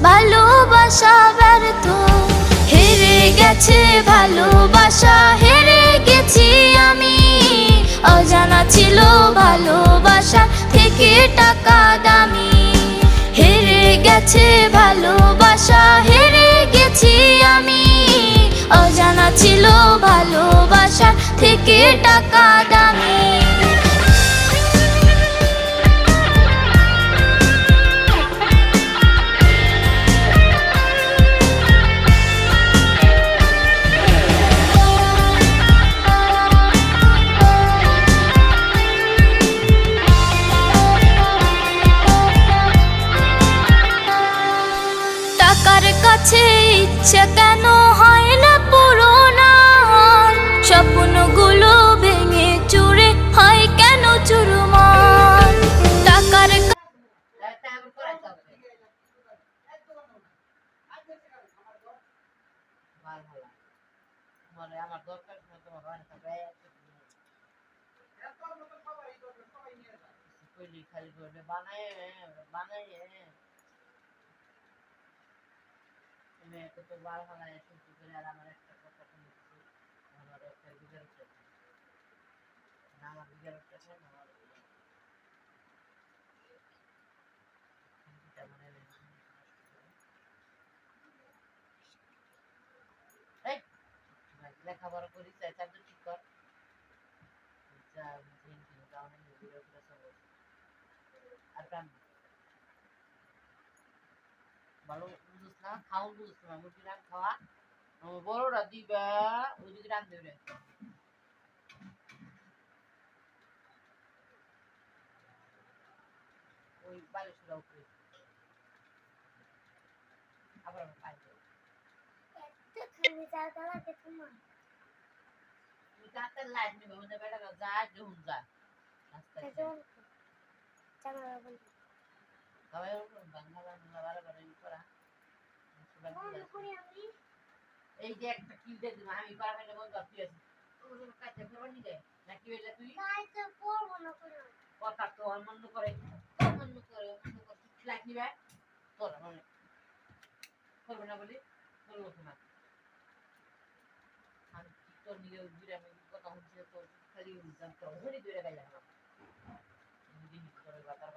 ভালোবাসা ব্যর্থ, হেরে গেছে ভালোবাসা, হেরে গেছি আমি। অজানা ছিল ভালোবাসা থেকে টাকা দামি, হেরে গেছে ভালোবাসা, হেরে গেছি আমি। অজানা ছিল ভালোবাসা থেকে টাকা দামি। টাকার কাছে ইচ্ছে কেন হয় না পুরোনা, স্বপ্নগুলো ভেঙে চুরে হয় কেন চুরমার। টাকার আমার দরকার খালি করবে বানায় বানায় তো বার হালায় সহ্য করে। আর আমার একটা কথা শুনেছি, আমার একটা বিজার না, আমার বিজার আমার লেখাপড়া করি চাই চাকরি ঠিক কর। আর কান ভালো বুঝুস না, খাওয়া বুঝুস না, মুরগি রান খাওয়া বড়রা দিবা ওই দিকে রান দেবে। ওই বালিশটা উপরে আবার আমি পাই তুই কাতের লাইট নিবে ওদের বেড়া যা হুন যা রাস্তায় সবাই বাংলা বাংলা বারে করা। এই যে একটা কি দে দিমা আমি পারবে না বন্ধ তুই আছিস ওরে কাছে করব নি দে নাকি হইলা তুই কাইতে করব না করে কথা তো অমন করে লাইক নিবে তোর মানে করবে না বলি বলবো না। আমি তোর নিয়ে ঘুরে আমি কথা হচ্ছে তো খালি জানতো ধরে ধরে গাইলা আমি দিন করে বাতার